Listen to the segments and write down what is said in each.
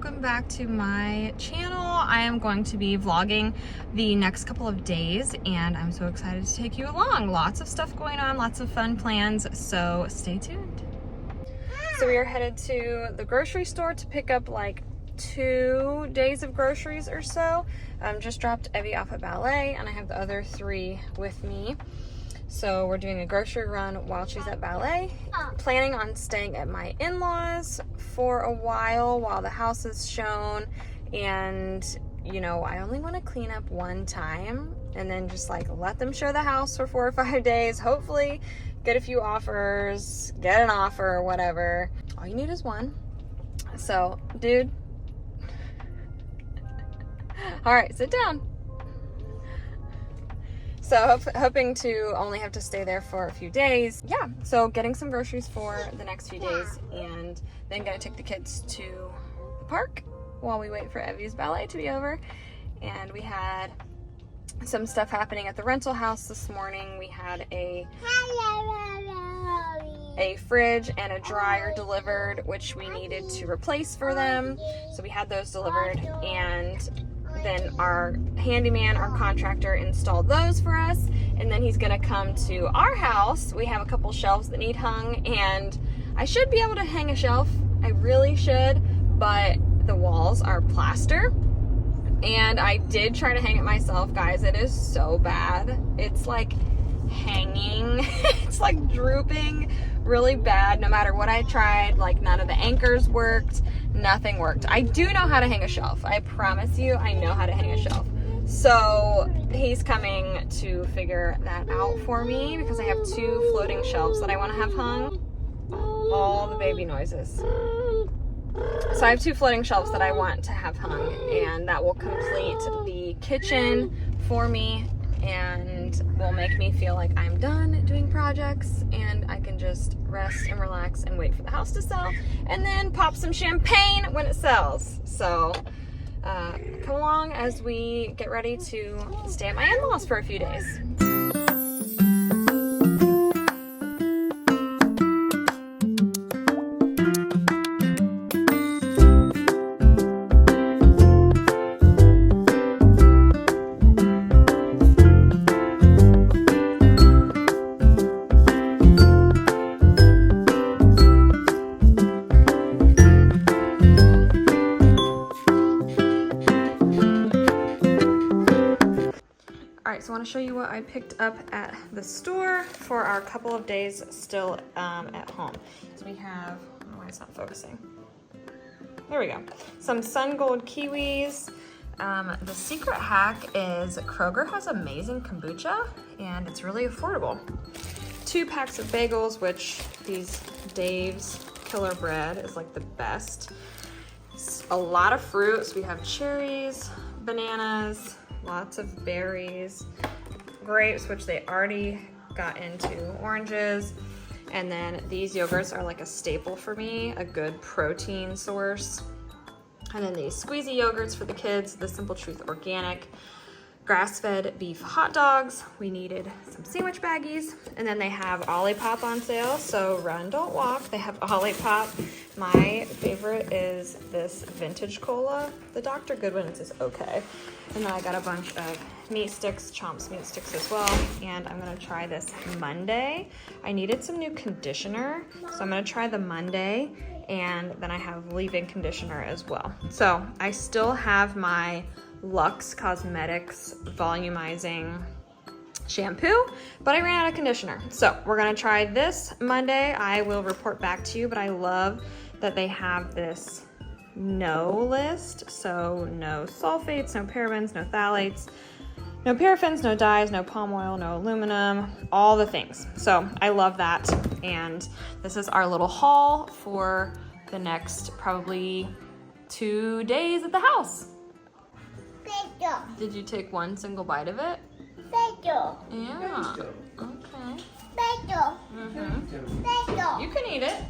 welcome back to my channel. I am going to be vlogging the next couple of days and I'm so excited to take you along. Lots of stuff going on, lots of fun plans, so stay tuned. So we are headed to the grocery store to pick up like 2 days of groceries or so. Just dropped Evie off at ballet and I have the other 3 with me. So we're doing a grocery run while she's at ballet. Planning on staying at my in-laws for a while the house is shown. And, you know, I only want to clean up one time and then just like let them show the house for 4 or 5 days. Hopefully get a few offers, get an offer or whatever. All you need is one. So, dude. All right, sit down. So hoping to only have to stay there for a few days. Yeah, so getting some groceries for the next few days and then gonna take the kids to the park while we wait for Evie's ballet to be over. And we had some stuff happening at the rental house this morning. We had a fridge and a dryer delivered, which we needed to replace for them. So we had those delivered, and then our handyman, our contractor, installed those for us, and then he's gonna come to our house. We have a couple shelves that need hung, and I should be able to hang a shelf. I really should, but the walls are plaster, and I did try to hang it myself, guys. It is so bad. It's like hanging, it's like drooping really bad. No matter what I tried, like none of the anchors worked, nothing worked. I do know how to hang a shelf. I promise you, I know how to hang a shelf. So he's coming to figure that out for me because I have 2 floating shelves that I want to have hung. All the baby noises. So I have 2 floating shelves that I want to have hung, and that will complete the kitchen for me and will make me feel like I'm done doing projects and I can just rest and relax and wait for the house to sell and then pop some champagne when it sells. So come along as we get ready to stay at my in-laws for a few days. So I want to show you what I picked up at the store for our couple of days still at home. So we have, I don't know why it's not focusing. There we go. Some Sun Gold kiwis. The secret hack is Kroger has amazing kombucha and it's really affordable. 2 packs of bagels, which these Dave's Killer Bread is like the best. A lot of fruits. We have cherries, bananas, lots of berries, grapes, which they already got into, oranges, and then these yogurts are like a staple for me, a good protein source. And then these squeezy yogurts for the kids, the Simple Truth Organic, grass-fed beef hot dogs. We needed some sandwich baggies, and then they have Olipop on sale, so run, don't walk. They have Olipop. My favorite is this vintage cola. The Dr. Goodwin's is okay. And then I got a bunch of meat sticks, Chomps meat sticks as well, and I'm gonna try this Monday. I needed some new conditioner, so I'm gonna try the Monday, and then I have leave-in conditioner as well. So I still have my Luxe Cosmetics volumizing shampoo, but I ran out of conditioner. So we're gonna try this Monday. I will report back to you, but I love that they have this no list. So no sulfates, no parabens, no phthalates, no paraffins, no dyes, no palm oil, no aluminum, all the things. So I love that. And this is our little haul for the next probably 2 days at the house. Did you take one single bite of it? Yeah. Okay. Mm-hmm. You can eat it.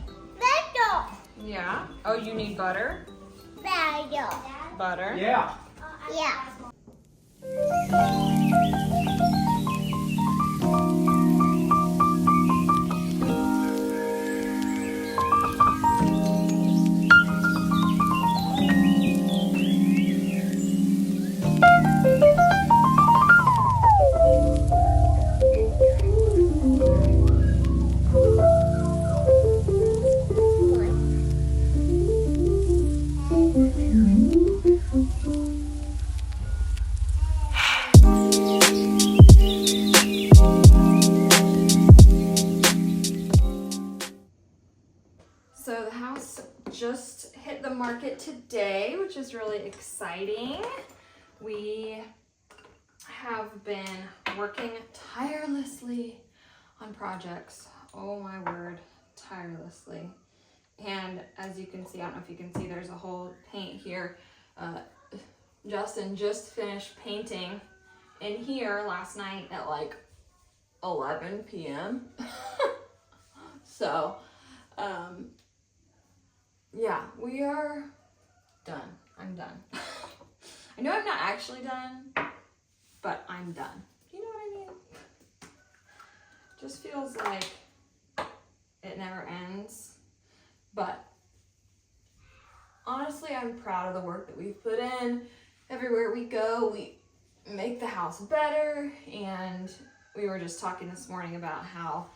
Yeah. Oh, you need butter? Butter? Yeah. which is really exciting. We have been working tirelessly on projects. Oh my word, tirelessly. And as you can see, I don't know if you can see, there's a whole paint here. Justin just finished painting in here last night at like 11 p.m. So, yeah, we are done. I'm done. I know I'm not actually done, but I'm done. You know what I mean? Just feels like it never ends. But honestly, I'm proud of the work that we've put in. Everywhere we go, we make the house better. And we were just talking this morning about how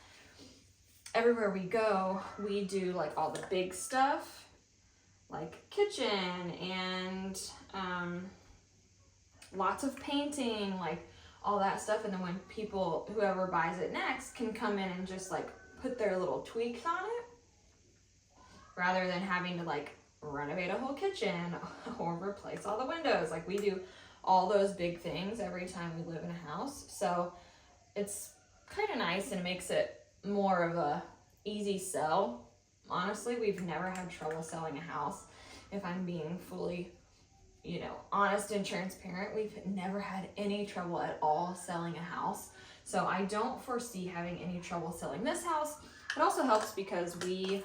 everywhere we go, we do like all the big stuff, like kitchen and lots of painting, like all that stuff. And then when people, whoever buys it next, can come in and just like put their little tweaks on it, rather than having to like renovate a whole kitchen or replace all the windows. Like we do all those big things every time we live in a house. So it's kind of nice and it makes it more of a easy sell. Honestly, we've never had trouble selling a house. If I'm being fully, you know, honest and transparent, we've never had any trouble at all selling a house. So I don't foresee having any trouble selling this house. It also helps because we,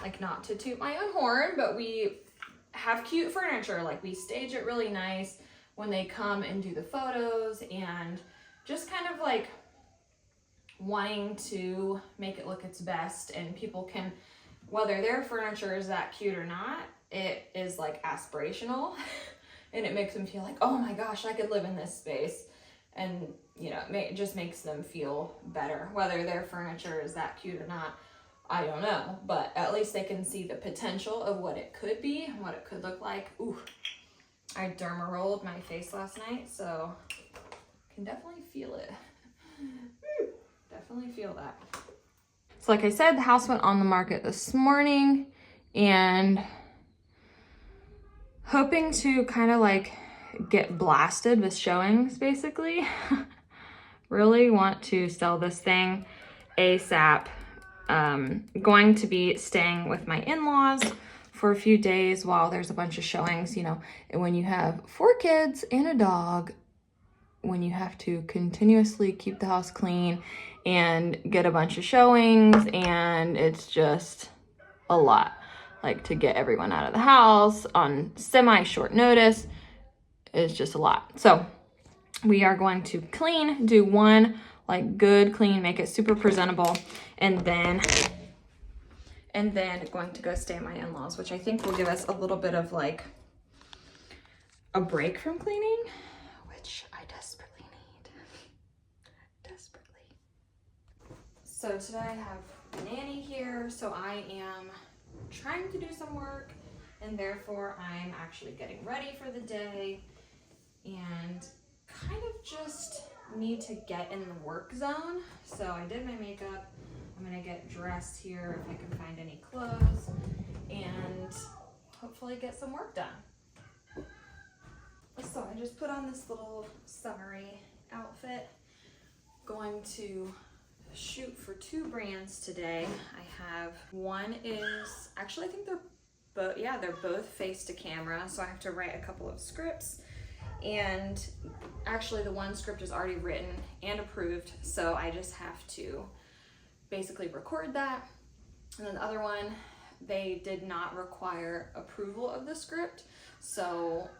like, not to toot my own horn, but we have cute furniture. Like we stage it really nice when they come and do the photos, and just kind of like wanting to make it look its best, and people can, whether their furniture is that cute or not, it is like aspirational and it makes them feel like, oh my gosh, I could live in this space. And you know, it just makes them feel better. Whether their furniture is that cute or not, I don't know, but at least they can see the potential of what it could be and what it could look like. Ooh, I derma rolled my face last night, so can definitely feel it. Definitely feel that. So like I said, the house went on the market this morning, and hoping to kind of like get blasted with showings, basically. Really want to sell this thing ASAP. Going to be staying with my in-laws for a few days while there's a bunch of showings, you know. And when you have 4 kids and a dog, when you have to continuously keep the house clean and get a bunch of showings, and it's just a lot, like to get everyone out of the house on semi-short notice is just a lot. So we are going to clean, do one like good clean, make it super presentable, and then going to go stay at my in-laws, which I think will give us a little bit of like a break from cleaning, which I desperately need. Desperately. So today I have a nanny here, so I am trying to do some work, and therefore I'm actually getting ready for the day and kind of just need to get in the work zone. So I did my makeup. I'm gonna get dressed here if I can find any clothes, and hopefully get some work done. So I just put on this little summery outfit. Going to shoot for 2 brands today. I have, one is, actually I think they're both face to camera, so I have to write a couple of scripts. And actually the one script is already written and approved, so I just have to basically record that. And then the other one, they did not require approval of the script, so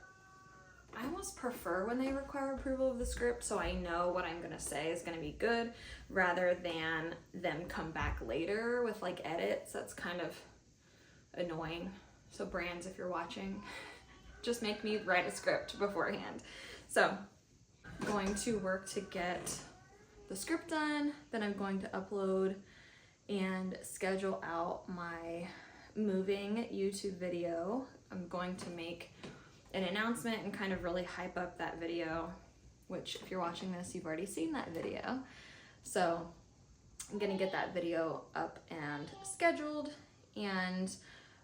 I almost prefer when they require approval of the script, so I know what I'm gonna say is gonna be good, rather than them come back later with like edits. That's kind of annoying. So brands, if you're watching, just make me write a script beforehand. So I'm going to work to get the script done, then I'm going to upload and schedule out my moving YouTube video. I'm going to make an announcement and kind of really hype up that video, which if you're watching this, you've already seen that video. So I'm gonna get that video up and scheduled. And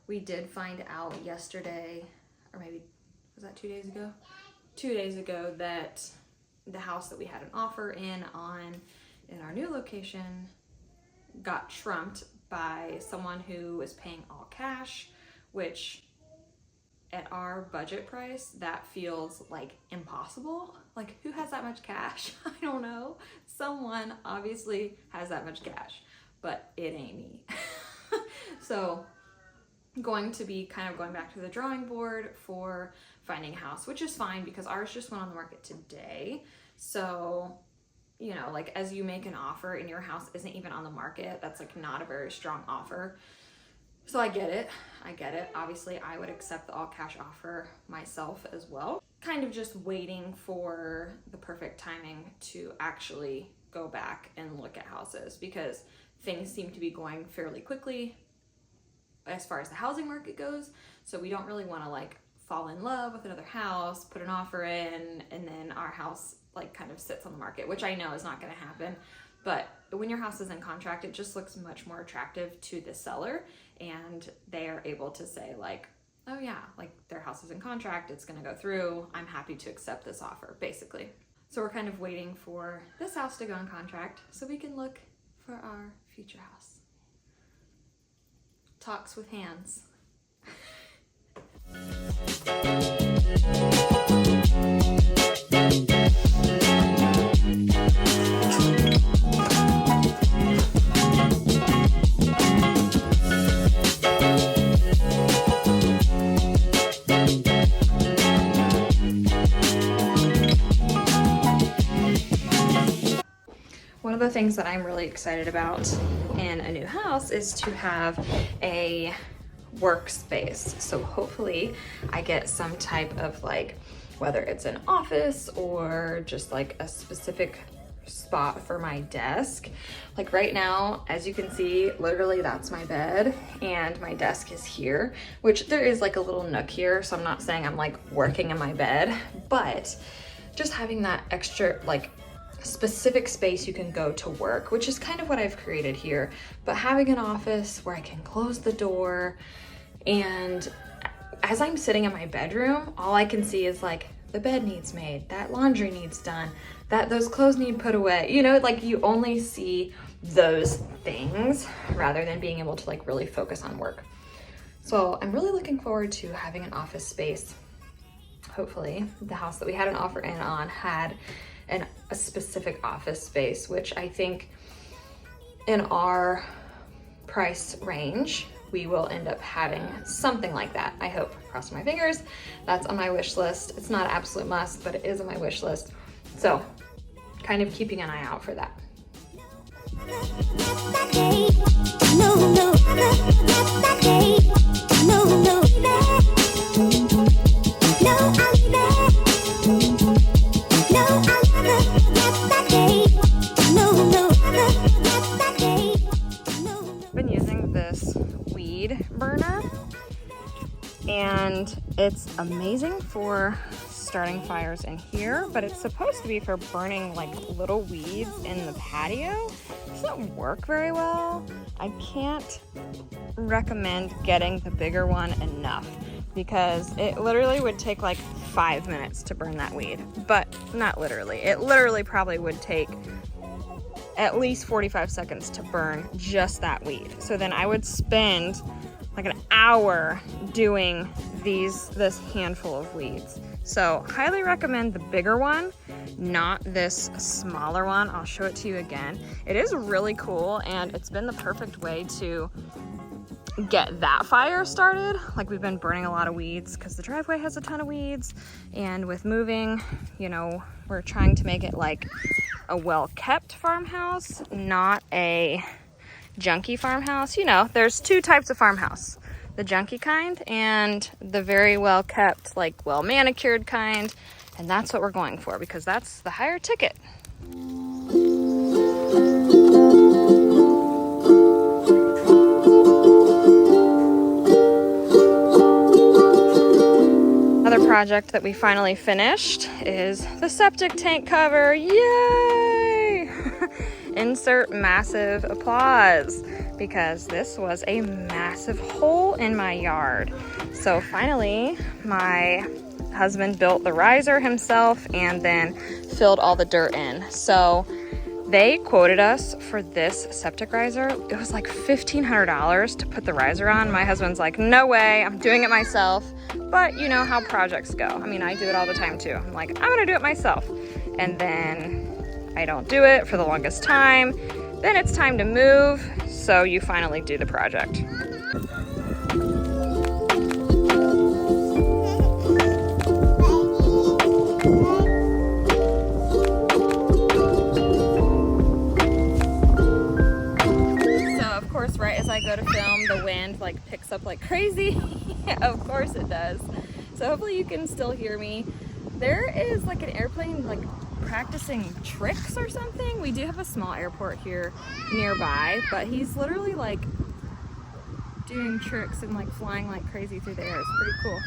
we did find out yesterday or maybe, was that 2 days ago? 2 days ago that the house that we had an offer in our new location got trumped by someone who was paying all cash, which at our budget price, that feels like impossible. Like, who has that much cash? I don't know. Someone obviously has that much cash, but it ain't me. So going to be kind of going back to the drawing board for finding a house, which is fine because ours just went on the market today. So, you know, like, as you make an offer and your house isn't even on the market, that's like not a very strong offer. So I get it. Obviously, I would accept the all cash offer myself as well. Kind of just waiting for the perfect timing to actually go back and look at houses, because things seem to be going fairly quickly as far as the housing market goes. So we don't really want to like fall in love with another house, put an offer in, and then our house like kind of sits on the market, which I know is not going to happen. But when your house is in contract, it just looks much more attractive to the seller, and they are able to say like, oh yeah, like their house is in contract, it's going to go through, I'm happy to accept this offer, basically. So we're kind of waiting for this house to go in contract so we can look for our future house. Talks with hands. One of the things that I'm really excited about in a new house is to have a workspace. So hopefully I get some type of like, whether it's an office or just like a specific spot for my desk. Like right now, as you can see, literally that's my bed and my desk is here, which there is like a little nook here. So I'm not saying I'm like working in my bed, but just having that extra like specific space you can go to work, which is kind of what I've created here. But having an office where I can close the door, and as I'm sitting in my bedroom, all I can see is like, the bed needs made, that laundry needs done, that those clothes need put away. You know, like you only see those things rather than being able to like really focus on work. So I'm really looking forward to having an office space. Hopefully the house that we had an offer in on had a specific office space, which I think in our price range, we will end up having something like that. I hope, cross my fingers. That's on my wish list. It's not an absolute must, but it is on my wish list. So kind of keeping an eye out for that. Been using this weed burner, and it's amazing for starting fires in here, but it's supposed to be for burning like little weeds in the patio. It doesn't work very well. I can't recommend getting the bigger one enough, because it literally would take like 5 minutes to burn that weed. But not literally. It literally probably would take at least 45 seconds to burn just that weed. So then I would spend like an hour doing this handful of weeds. So highly recommend the bigger one, not this smaller one. I'll show it to you again. It is really cool, and it's been the perfect way to get that fire started. Like, we've been burning a lot of weeds because the driveway has a ton of weeds, and with moving, you know, we're trying to make it like a well-kept farmhouse, not a junky farmhouse. You know, there's two types of farmhouse: the junky kind and the very well-kept, like well-manicured kind. And that's what we're going for, because that's the higher ticket. Another project that we finally finished is the septic tank cover. Yay! Insert massive applause. because this was a massive hole in my yard. So finally, my husband built the riser himself and then filled all the dirt in. So they quoted us for this septic riser. It was like $1,500 to put the riser on. My husband's like, no way, I'm doing it myself. But you know how projects go. I mean, I do it all the time too. I'm like, I'm gonna do it myself. And then I don't do it for the longest time. Then it's time to move, so you finally do the project. Right as I go to film, the wind like picks up like crazy. Of course it does. So hopefully you can still hear me. There is like an airplane like practicing tricks or something. We do have a small airport here nearby, but he's literally like doing tricks and like flying like crazy through the air. It's pretty cool.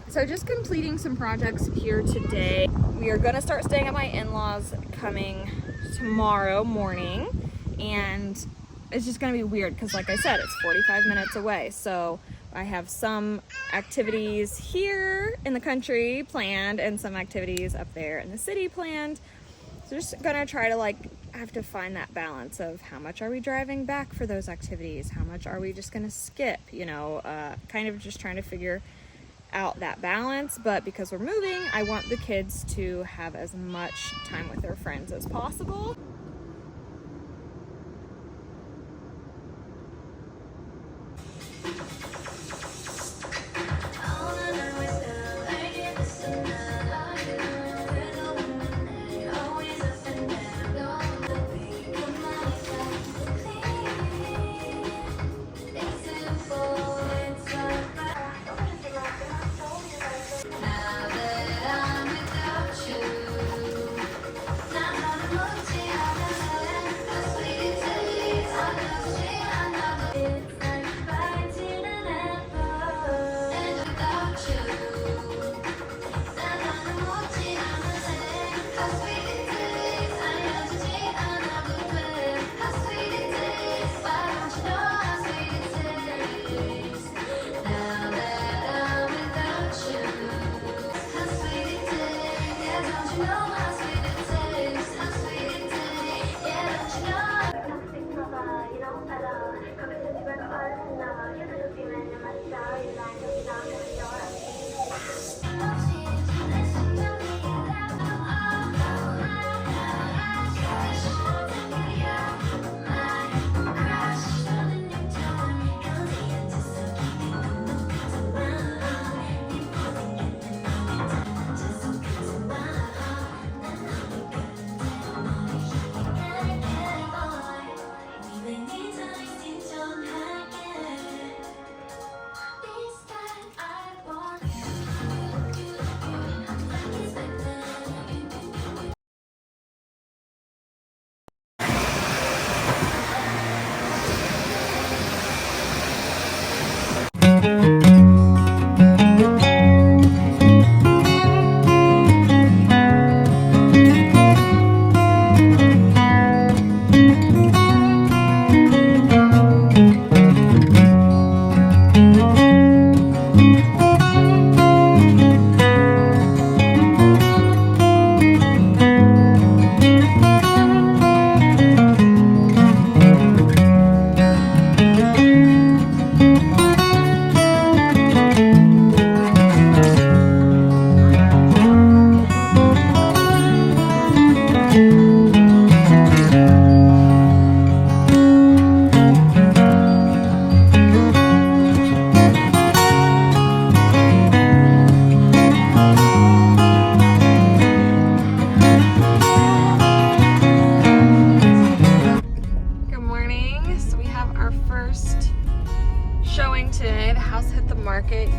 So just completing some projects here today. We are gonna start staying at my in-laws coming tomorrow morning, and it's just gonna be weird because like I said, it's 45 minutes away. So I have some activities here in the country planned and some activities up there in the city planned. So just gonna try to like, I have to find that balance of how much are we driving back for those activities? How much are we just gonna skip? You know, kind of just trying to figure out that balance. But because we're moving, I want the kids to have as much time with their friends as possible.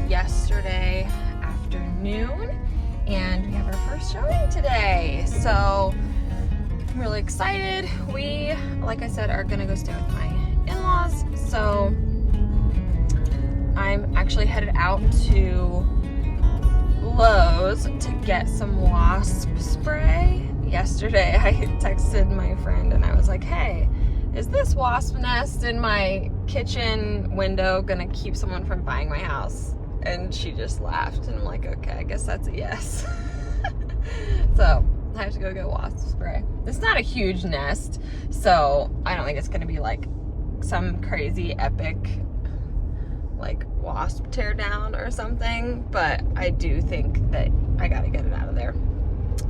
Yesterday afternoon, and we have our first showing today, so I'm really excited. We, like I said, are gonna go stay with my in-laws, so I'm actually headed out to Lowe's to get some wasp spray. Yesterday I texted my friend and I was like, hey, is this wasp nest in my kitchen window gonna keep someone from buying my house? And she just laughed, and I'm like, okay, I guess that's a yes. So I have to go get wasp spray. It's not a huge nest, so I don't think it's gonna be like some crazy epic like wasp tear down or something, but I do think that I gotta get it out of there.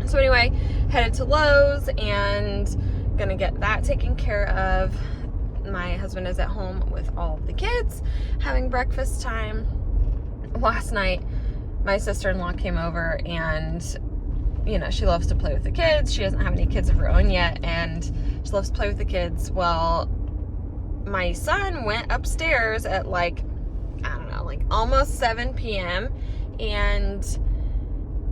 So anyway, headed to Lowe's and gonna get that taken care of. My husband is at home with all of the kids having breakfast time. Last night my sister-in-law came over, and you know, she loves to play with the kids. She doesn't have any kids of her own yet, and she loves to play with the kids. Well, my son went upstairs at like, I don't know, like almost 7 p.m. and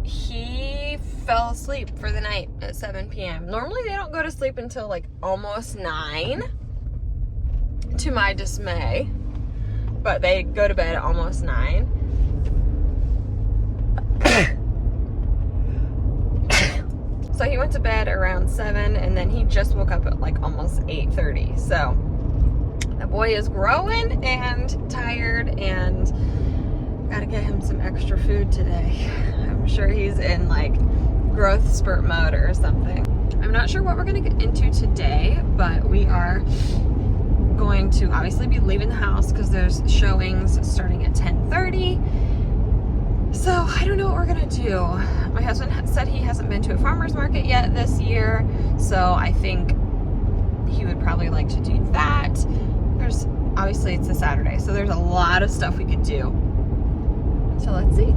he fell asleep for the night at 7 p.m. Normally they don't go to sleep until like almost 9, to my dismay, but they go to bed at almost 9. So he went to bed around 7, and then he just woke up at like almost 8:30. So the boy is growing and tired, and gotta get him some extra food today. I'm sure he's in like growth spurt mode or something. I'm not sure what we're gonna get into today, but we are going to obviously be leaving the house because there's showings starting at 10:30. So I don't know what we're gonna do. My husband said he hasn't been to a farmer's market yet this year, so I think he would probably like to do that. There's obviously, it's a Saturday, so there's a lot of stuff we could do. So let's see.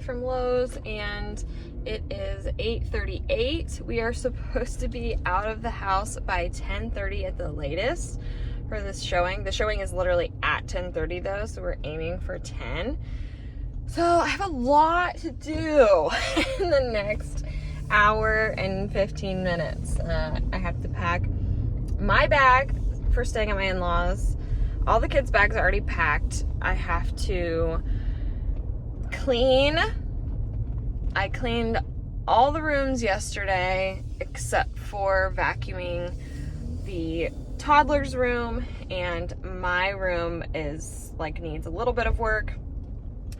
From Lowe's, and it is 8:38. We are supposed to be out of the house by 10:30 at the latest for this showing. The showing is literally at 10:30 though, so we're aiming for 10. So I have a lot to do in the next hour and 15 minutes. I have to pack my bag for staying at my in-laws. All the kids' bags are already packed. I have to clean. I cleaned all the rooms yesterday except for vacuuming the toddler's room, and my room is like needs a little bit of work.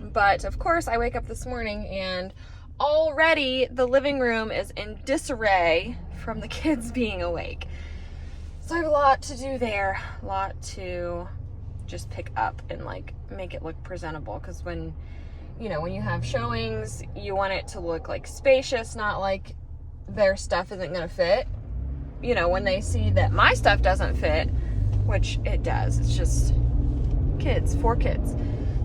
But of course I wake up this morning and already the living room is in disarray from the kids being awake. So I have a lot to do there, a lot to just pick up and like make it look presentable, because when you have showings, you want it to look like spacious, not like their stuff isn't gonna fit. You know, when they see that my stuff doesn't fit, which it does, it's just kids, 4 kids.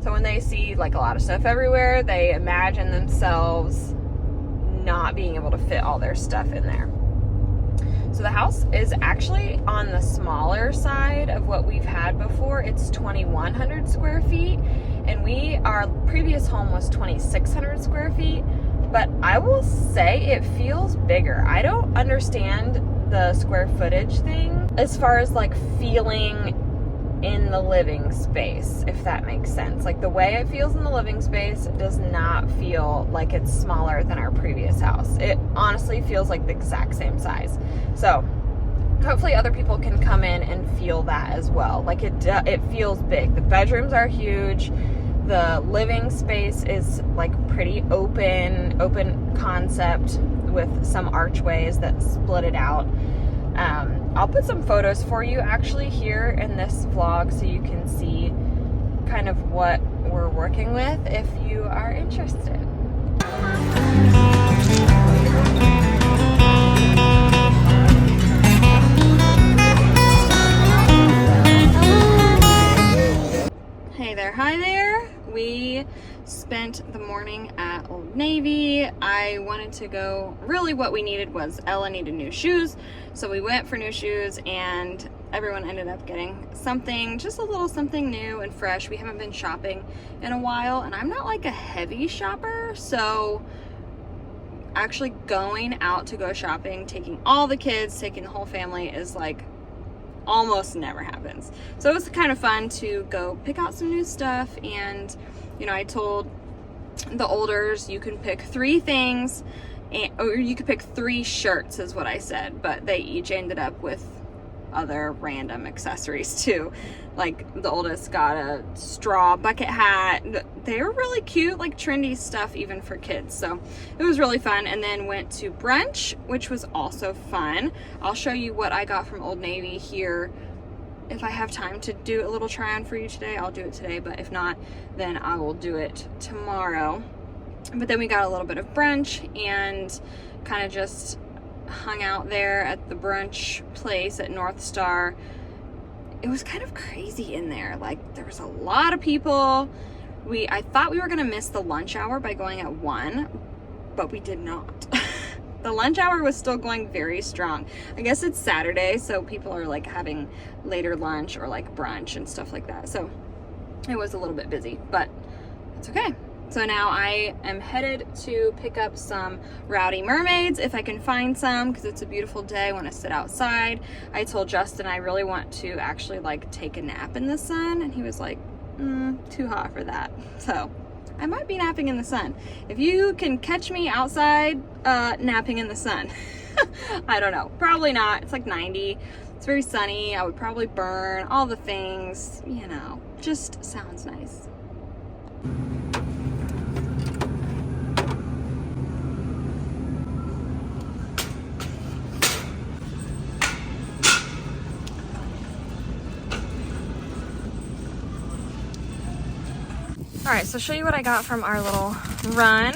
So when they see like a lot of stuff everywhere, they imagine themselves not being able to fit all their stuff in there. So the house is actually on the smaller side of what we've had before. It's 2,100 square feet, and our previous home was 2,600 square feet, but I will say it feels bigger. I don't understand the square footage thing as far as like feeling in the living space, if that makes sense. Like the way it feels in the living space does not feel like it's smaller than our previous house. It honestly feels like the exact same size. So hopefully other people can come in and feel that as well. Like it feels big. The bedrooms are huge. The living space is like pretty open concept with some archways that split it out. I'll put some photos for you actually here in this vlog so you can see kind of what we're working with if you are interested. Hey there, hi there. We spent the morning at Old Navy. I wanted to go, really what we needed was Ella needed new shoes. So we went for new shoes and everyone ended up getting something, just a little something new and fresh. We haven't been shopping in a while and I'm not like a heavy shopper. So actually going out to go shopping, taking all the kids, taking the whole family is like almost never happens. So it was kind of fun to go pick out some new stuff. And you know, I told the olders you can pick 3 things or you could pick 3 shirts is what I said, but they each ended up with other random accessories too. Like the oldest got a straw bucket hat. They were really cute, like trendy stuff even for kids. So it was really fun. And then went to brunch, which was also fun. I'll show you what I got from Old Navy here. If I have time to do a little try on for you today, I'll do it today, but if not, then I will do it tomorrow. But then we got a little bit of brunch and kind of just hung out there at the brunch place at North Star. It was kind of crazy in there. Like there was a lot of people. I thought we were gonna miss the lunch hour by going at 1, but we did not. The lunch hour was still going very strong. I guess it's Saturday, so people are like having later lunch or like brunch and stuff like that. So it was a little bit busy, but it's okay. So now I am headed to pick up some Rowdy Mermaids if I can find some, because it's a beautiful day. I want to sit outside. I told Justin I really want to actually like take a nap in the sun, and he was like, too hot for that. So I might be napping in the sun. If you can catch me outside napping in the sun, I don't know. Probably not. It's like 90. It's very sunny. I would probably burn all the things, you know, just sounds nice. All right, so show you what I got from our little run.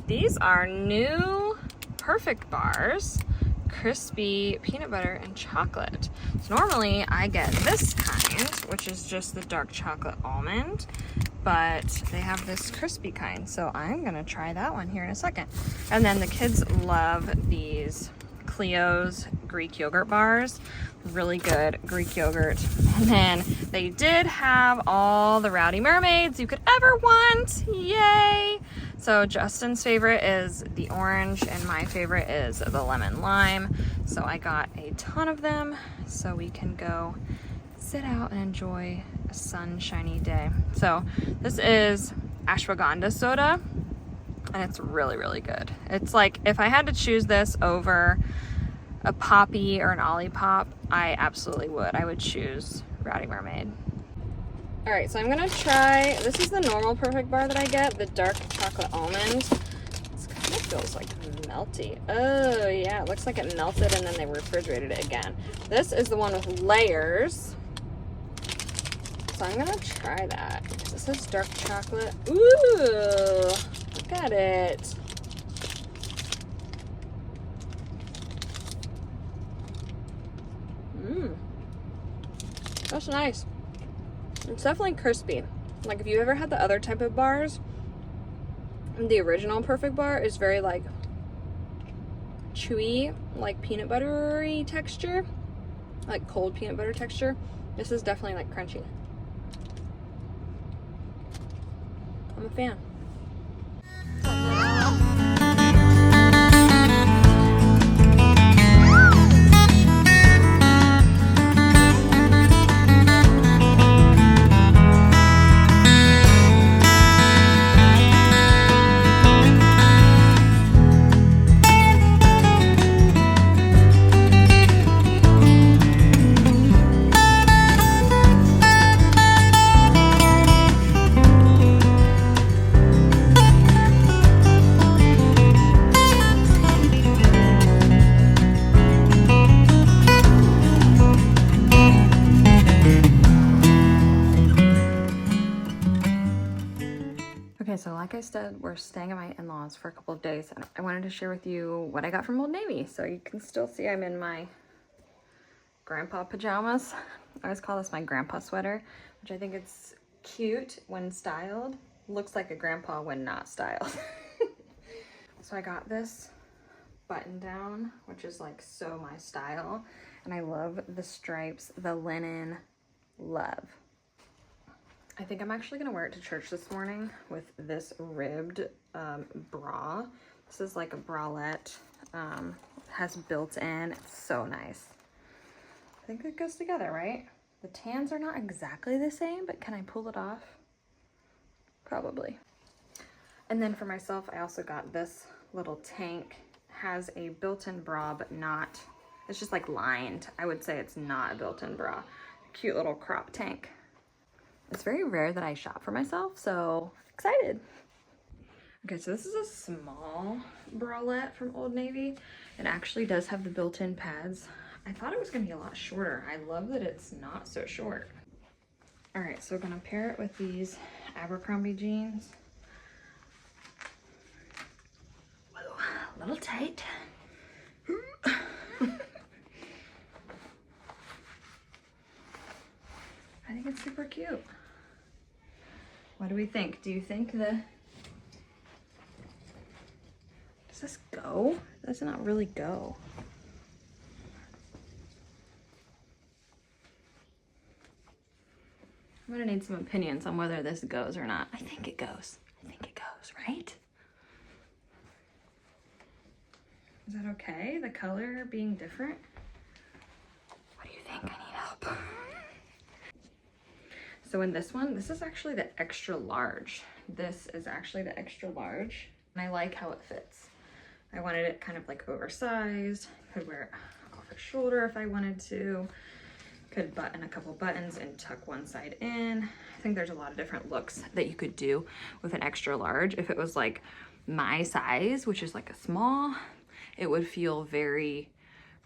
These are new Perfect bars, crispy peanut butter and chocolate. So normally I get this kind, which is just the dark chocolate almond, but they have this crispy kind. So I'm gonna try that one here in a second. And then the kids love these Cleo's Greek yogurt bars. Really good Greek yogurt. And then they did have all the Rowdy Mermaids you could ever want. Yay! So Justin's favorite is the orange and my favorite is the lemon lime. So I got a ton of them so we can go sit out and enjoy a sunshiny day. So this is ashwagandha soda and it's really, really good. It's like if I had to choose this over a Poppy or an Olipop, I absolutely would. I would choose Rowdy Mermaid. All right, so I'm gonna try, this is the normal Perfect bar that I get, the dark chocolate almond. This kind of feels like melty. Oh yeah, it looks like it melted and then they refrigerated it again. This is the one with layers. So I'm gonna try that. This is dark chocolate. Ooh, look at it. That's nice. It's definitely crispy. Like if you ever had the other type of bars, the original Perfect bar is very like chewy, like peanut buttery texture, like cold peanut butter texture. This is definitely like crunchy. I'm a fan. Okay, so like I said, we're staying at my in-laws for a couple of days, and I wanted to share with you what I got from Old Navy. So you can still see I'm in my grandpa pajamas. I always call this my grandpa sweater, which I think it's cute when styled. looks like a grandpa when not styled. So I got this button down, which is like so my style. And I love the stripes, the linen, love. I think I'm actually gonna wear it to church this morning with this ribbed bra. This is like a bralette, has built in, it's so nice. I think it goes together, right? The tans are not exactly the same, but can I pull it off? Probably. And then for myself, I also got this little tank. Has a built-in bra, but not, it's just like lined. I would say it's not a built-in bra. Cute little crop tank. It's very rare that I shop for myself, so excited. Okay, so this is a small bralette from Old Navy. It actually does have the built-in pads. I thought it was gonna be a lot shorter. I love that it's not so short. All right, so I'm gonna pair it with these Abercrombie jeans. Whoa, a little tight. I think it's super cute. What do we think? Do you think does this go? Does it not really go? I'm gonna need some opinions on whether this goes or not. I think it goes. I think it goes, right? Is that okay? The color being different? What do you think? I need help. So in this one, this is actually the extra large. This is actually the extra large. And I like how it fits. I wanted it kind of like oversized. Could wear it off the shoulder if I wanted to. Could button a couple buttons and tuck one side in. I think there's a lot of different looks that you could do with an extra large. If it was like my size, which is like a small, it would feel very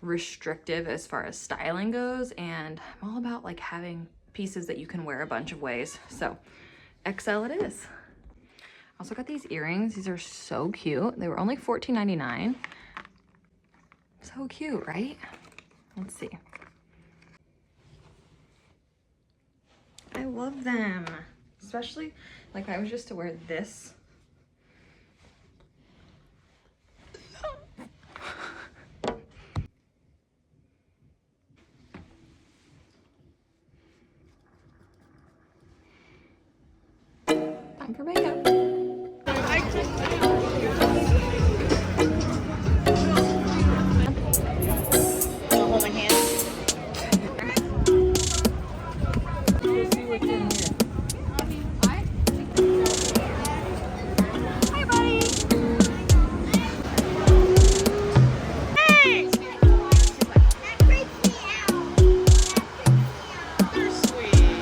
restrictive as far as styling goes. And I'm all about like having pieces that you can wear a bunch of ways. So XL it is. Also got these earrings. These are so cute. They were only $14.99. So cute, right? Let's see. I love them. Especially like if I was just to wear this. Time for makeup. Hold my hand. Let's see what's in here. Hi, buddy. Hey! That freaks me out. They're sweet.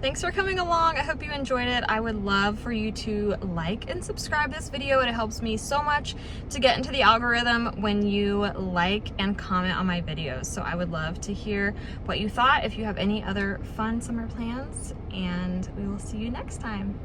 thanks for coming along. I hope you enjoyed it. I would love for you to like and subscribe this video. It helps me so much to get into the algorithm when you like and comment on my videos. So I would love to hear what you thought, if you have any other fun summer plans, and we will see you next time.